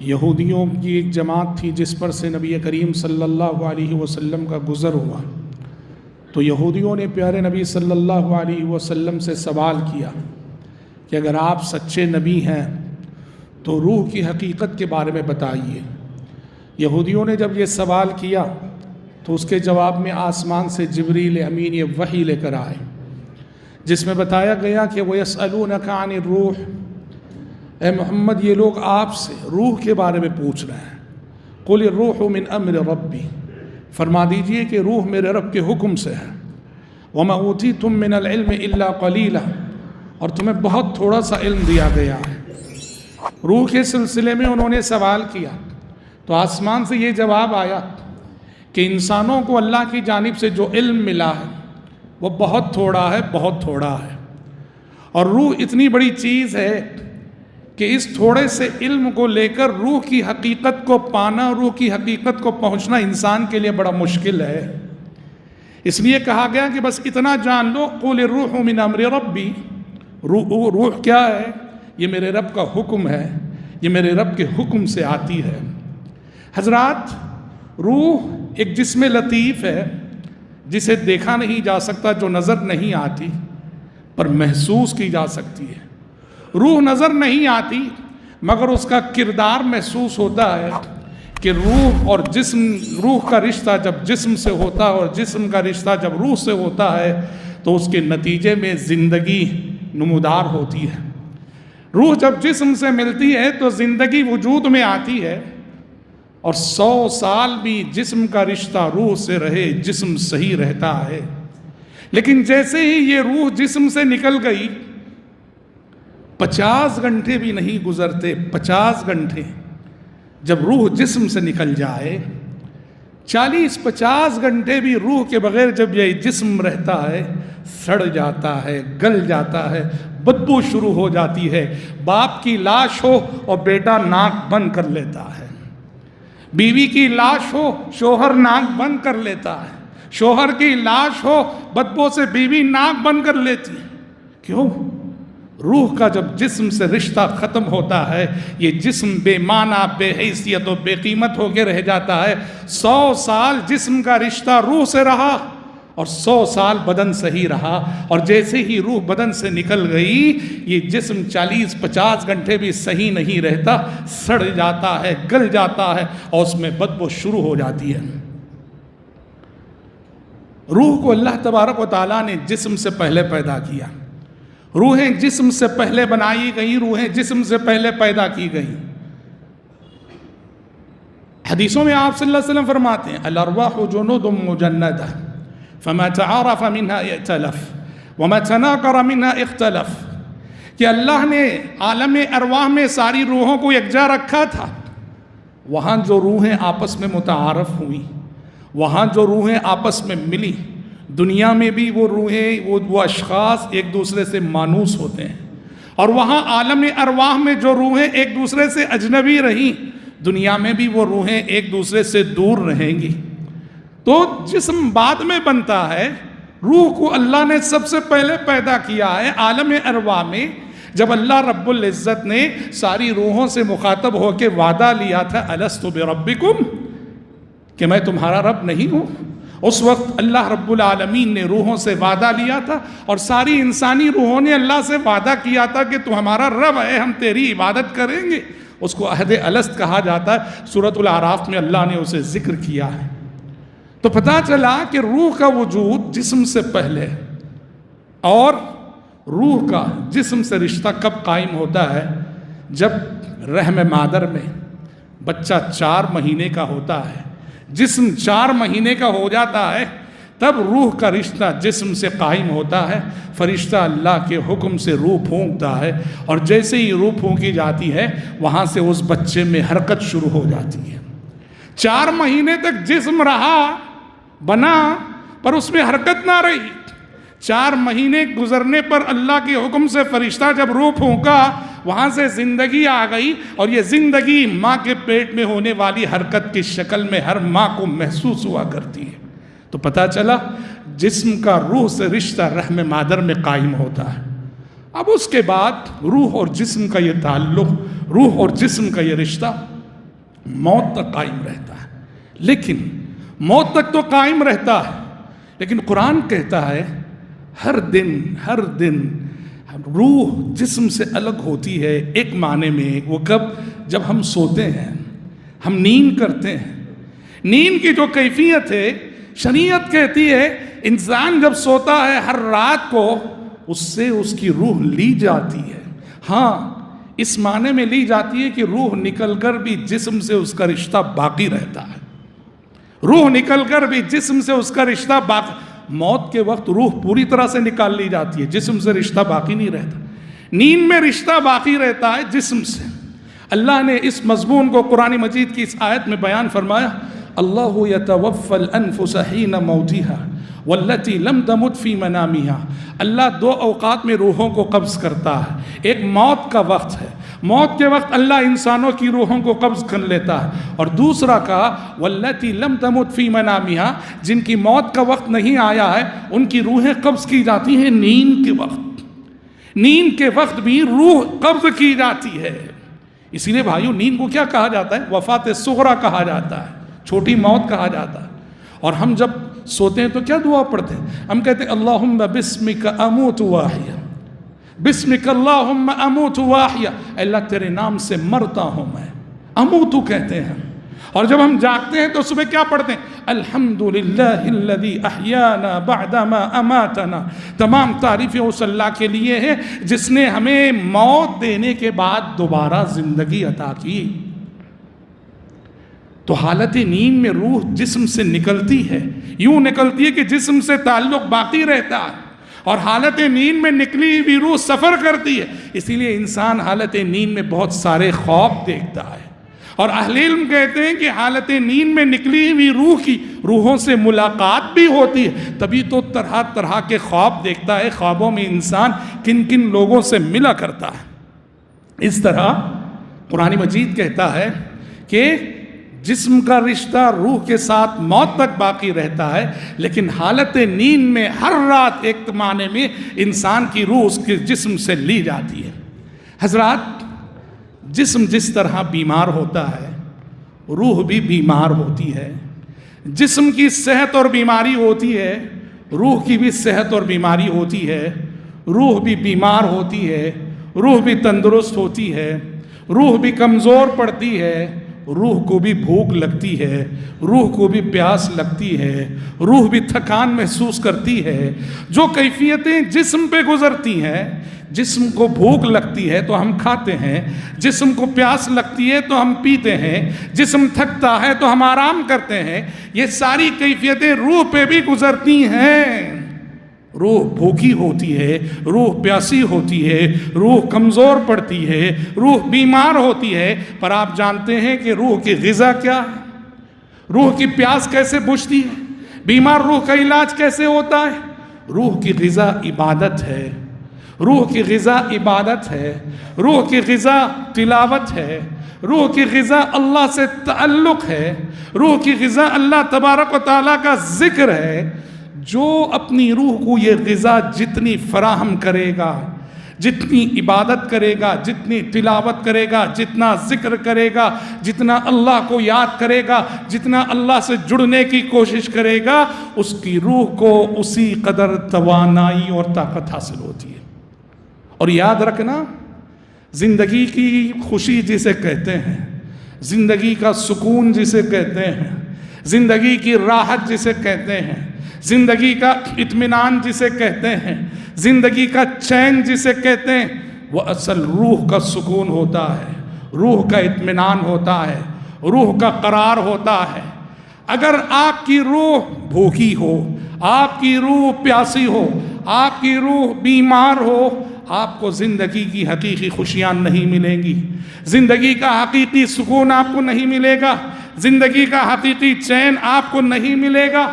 یہودیوں کی ایک جماعت تھی جس پر سے نبی کریم صلی اللہ علیہ وسلم کا گزر ہوا، تو یہودیوں نے پیارے نبی صلی اللہ علیہ وسلم سے سوال کیا کہ اگر آپ سچے نبی ہیں تو روح کی حقیقت کے بارے میں بتائیے۔ یہودیوں نے جب یہ سوال کیا تو اس کے جواب میں آسمان سے جبریل امین یہ وحی لے کر آئے، جس میں بتایا گیا کہ وَيَسْأَلُونَكَ عَنِ الرُّوحِ، اے محمد یہ لوگ آپ سے روح کے بارے میں پوچھ رہے ہیں۔ قُلِ الرُّوحُ مِنْ أَمْرِ رَبِّي، فرما دیجئے کہ روح میرے رب کے حکم سے ہے۔ وَمَا أُوتِيتُم مِّنَ الْعِلْمِ إِلَّا قَلِيلًا، اور تمہیں بہت تھوڑا سا علم دیا گیا ہے۔ روح کے سلسلے میں انہوں نے سوال کیا تو آسمان سے یہ جواب آیا کہ انسانوں کو اللہ کی جانب سے جو علم ملا ہے وہ بہت تھوڑا ہے، بہت تھوڑا ہے، اور روح اتنی بڑی چیز ہے کہ اس تھوڑے سے علم کو لے کر روح کی حقیقت کو پانا، روح کی حقیقت کو پہنچنا انسان کے لیے بڑا مشکل ہے۔ اس لیے کہا گیا کہ بس اتنا جان لو، قُلِ الرُّوحُ مِنْ أَمْرِ رَبِّي، روح کیا ہے؟ یہ میرے رب کا حکم ہے، یہ میرے رب کے حکم سے آتی ہے۔ حضرات، روح ایک جسم لطیف ہے جسے دیکھا نہیں جا سکتا، جو نظر نہیں آتی پر محسوس کی جا سکتی ہے۔ روح نظر نہیں آتی مگر اس کا کردار محسوس ہوتا ہے کہ روح اور جسم، روح کا رشتہ جب جسم سے ہوتا ہے اور جسم کا رشتہ جب روح سے ہوتا ہے تو اس کے نتیجے میں زندگی نمودار ہوتی ہے۔ روح جب جسم سے ملتی ہے تو زندگی وجود میں آتی ہے، اور 100 سال بھی جسم کا رشتہ روح سے رہے جسم صحیح رہتا ہے۔ لیکن جیسے ہی یہ روح جسم سے نکل گئی، 50 گھنٹے بھی نہیں گزرتے، 50 گھنٹے جب روح جسم سے نکل جائے، 40-50 گھنٹے بھی روح کے بغیر جب یہ جسم رہتا ہے، سڑ جاتا ہے، گل جاتا ہے، بدبو شروع ہو جاتی ہے۔ باپ کی لاش ہو اور بیٹا ناک بند کر لیتا ہے، بیوی کی لاش ہو شوہر ناک بند کر لیتا ہے، شوہر کی لاش ہو بدبو سے بیوی ناک بند کر لیتی ہے۔ کیوں؟ روح کا جب جسم سے رشتہ ختم ہوتا ہے، یہ جسم بے معنی، بے حیثیت و بے قیمت ہو کے رہ جاتا ہے۔ 100 سال جسم کا رشتہ روح سے رہا اور 100 سال بدن سے ہی رہا، اور جیسے ہی روح بدن سے نکل گئی، یہ جسم 40-50 گھنٹے بھی صحیح نہیں رہتا، سڑ جاتا ہے، گل جاتا ہے، اور اس میں بدبو شروع ہو جاتی ہے۔ روح کو اللہ تبارک و تعالیٰ نے جسم سے پہلے پیدا کیا، روحیں جسم سے پہلے بنائی گئی، روحیں جسم سے پہلے پیدا کی گئی۔ حدیثوں میں آپ صلی اللہ علیہ وسلم فرماتے ہیں الارواح جنود مجندہ فما تعارف منها ائتلف وما تناکر منها اختلف، کہ اللہ نے عالم ارواح میں ساری روحوں کو یکجا رکھا تھا، وہاں جو روحیں آپس میں متعارف ہوئیں، وہاں جو روحیں آپس میں ملی، دنیا میں بھی وہ روحیں، وہ اشخاص ایک دوسرے سے مانوس ہوتے ہیں، اور وہاں عالم ارواح میں جو روحیں ایک دوسرے سے اجنبی رہیں، دنیا میں بھی وہ روحیں ایک دوسرے سے دور رہیں گی۔ تو جسم بعد میں بنتا ہے، روح کو اللہ نے سب سے پہلے پیدا کیا ہے عالم ارواح میں۔ جب اللہ رب العزت نے ساری روحوں سے مخاطب ہو کے وعدہ لیا تھا الست بربکم، کہ میں تمہارا رب نہیں ہوں، اس وقت اللہ رب العالمین نے روحوں سے وعدہ لیا تھا، اور ساری انسانی روحوں نے اللہ سے وعدہ کیا تھا کہ تو ہمارا رب ہے، ہم تیری عبادت کریں گے۔ اس کو عہد الست کہا جاتا ہے، سورۃ الاعراف میں اللہ نے اسے ذکر کیا ہے۔ تو پتہ چلا کہ روح کا وجود جسم سے پہلے، اور روح کا جسم سے رشتہ کب قائم ہوتا ہے؟ جب رحم مادر میں بچہ 4 مہینے کا ہوتا ہے، جسم 4 مہینے کا ہو جاتا ہے، تب روح کا رشتہ جسم سے قائم ہوتا ہے۔ فرشتہ اللہ کے حکم سے روح پھونکتا ہے، اور جیسے ہی روح پھونکی جاتی ہے وہاں سے اس بچے میں حرکت شروع ہو جاتی ہے۔ 4 مہینے تک جسم رہا، بنا، پر اس میں حرکت نہ رہی۔ 4 مہینے گزرنے پر اللہ کے حکم سے فرشتہ جب روح پھونکا، وہاں سے زندگی آ گئی، اور یہ زندگی ماں کے پیٹ میں ہونے والی حرکت کی شکل میں ہر ماں کو محسوس ہوا کرتی ہے۔ تو پتہ چلا جسم کا روح سے رشتہ رحم مادر میں قائم ہوتا ہے۔ اب اس کے بعد روح اور جسم کا یہ تعلق، روح اور جسم کا یہ رشتہ موت تک قائم رہتا ہے. لیکن موت تک تو قائم رہتا ہے، لیکن قرآن کہتا ہے ہر دن روح جسم سے الگ ہوتی ہے. ایک معنی میں وہ کب؟ جب ہم سوتے ہیں، ہم نیند کرتے ہیں. نیند کی جو کیفیت ہے، شریعت کہتی ہے انسان جب سوتا ہے ہر رات کو اس سے اس کی روح لی جاتی ہے. ہاں، اس معنی میں لی جاتی ہے کہ روح نکل کر بھی جسم سے اس کا رشتہ باقی رہتا ہے. روح نکل کر بھی جسم سے اس کا رشتہ باقی. موت کے وقت روح پوری طرح سے نکال لی جاتی ہے، جسم سے رشتہ باقی نہیں رہتا. نیند میں رشتہ باقی رہتا ہے جسم سے. اللہ نے اس مضمون کو قرآن مجید کی اس آیت میں بیان فرمایا، اللہ یتوفی الانفس حین موتها واللتی لم تمت فی منامها. اللہ دو اوقات میں روحوں کو قبض کرتا ہے. ایک موت کا وقت ہے، موت کے وقت اللہ انسانوں کی روحوں کو قبض کر لیتا ہے. اور دوسرا کہا واللتی لم تمت فی منامها، جن کی موت کا وقت نہیں آیا ہے ان کی روحیں قبض کی جاتی ہیں نیند کے وقت. نیند کے وقت بھی روح قبض کی جاتی ہے. اسی لیے بھائیو نیند کو کیا کہا جاتا ہے؟ وفات صغریٰ کہا جاتا ہے، چھوٹی موت کہا جاتا ہے. اور ہم جب سوتے ہیں تو کیا دعا پڑھتے ہیں؟ ہم کہتے ہیں اللہم بسمک اموت واحیا، بسمک اللہم اموت واحیا، اللہ تیرے نام سے مرتا ہوں میں. اموتو کہتے ہیں. اور جب ہم جاگتے ہیں تو صبح کیا پڑھتے ہیں؟ الحمدللہ الذی احیانا بعدما اماتنا. تمام تعریفیں اس اللہ کے لیے ہیں جس نے ہمیں موت دینے کے بعد دوبارہ زندگی عطا کی. تو حالت نیند میں روح جسم سے نکلتی ہے، یوں نکلتی ہے کہ جسم سے تعلق باقی رہتا ہے. اور حالت نیند میں نکلی ہوئی روح سفر کرتی ہے. اسی لیے انسان حالت نیند میں بہت سارے خواب دیکھتا ہے. اور اہل علم کہتے ہیں کہ حالت نیند میں نکلی ہوئی روح کی روحوں سے ملاقات بھی ہوتی ہے، تبھی تو طرح طرح کے خواب دیکھتا ہے. خوابوں میں انسان کن کن لوگوں سے ملا کرتا ہے. اس طرح قرآن مجید کہتا ہے کہ جسم کا رشتہ روح کے ساتھ موت تک باقی رہتا ہے، لیکن حالت نیند میں ہر رات ایک معنی میں انسان کی روح اس کے جسم سے لی جاتی ہے. حضرات، جسم جس طرح بیمار ہوتا ہے روح بھی بیمار ہوتی ہے. جسم کی صحت اور بیماری ہوتی ہے، روح کی بھی صحت اور بیماری ہوتی ہے. روح بھی بیمار ہوتی ہے، روح بھی تندرست ہوتی ہے. روح بھی کمزور پڑتی ہے، روح کو بھی بھوک لگتی ہے، روح کو بھی پیاس لگتی ہے، روح بھی تھکان محسوس کرتی ہے. جو کیفیتیں جسم پہ گزرتی ہیں، جسم کو بھوک لگتی ہے تو ہم کھاتے ہیں، جسم کو پیاس لگتی ہے تو ہم پیتے ہیں، جسم تھکتا ہے تو ہم آرام کرتے ہیں، یہ ساری کیفیتیں روح پہ بھی گزرتی ہیں. روح بھوکی ہوتی ہے، روح پیاسی ہوتی ہے، روح کمزور پڑتی ہے، روح بیمار ہوتی ہے. پر آپ جانتے ہیں کہ روح کی غذا کیا ہے؟ روح کی پیاس کیسے بجھتی ہے؟ بیمار روح کا علاج کیسے ہوتا ہے؟ روح کی غذا عبادت ہے، روح کی غذا عبادت ہے، روح کی غذا تلاوت ہے، روح کی غذا اللہ سے تعلق ہے، روح کی غذا اللہ تبارک و تعالیٰ کا ذکر ہے. جو اپنی روح کو یہ غذا جتنی فراہم کرے گا، جتنی عبادت کرے گا، جتنی تلاوت کرے گا، جتنا ذکر کرے گا، جتنا اللہ کو یاد کرے گا، جتنا اللہ سے جڑنے کی کوشش کرے گا، اس کی روح کو اسی قدر توانائی اور طاقت حاصل ہوتی ہے. اور یاد رکھنا، زندگی کی خوشی جسے کہتے ہیں، زندگی کا سکون جسے کہتے ہیں، زندگی کی راحت جسے کہتے ہیں، زندگی کا اطمینان جسے کہتے ہیں، زندگی کا چین جسے کہتے ہیں، وہ اصل روح کا سکون ہوتا ہے، روح کا اطمینان ہوتا ہے، روح کا قرار ہوتا ہے. اگر آپ کی روح بھوکی ہو، آپ کی روح پیاسی ہو، آپ کی روح بیمار ہو، آپ کو زندگی کی حقیقی خوشیاں نہیں ملیں گی، زندگی کا حقیقی سکون آپ کو نہیں ملے گا، زندگی کا حقیقی چین آپ کو نہیں ملے گا.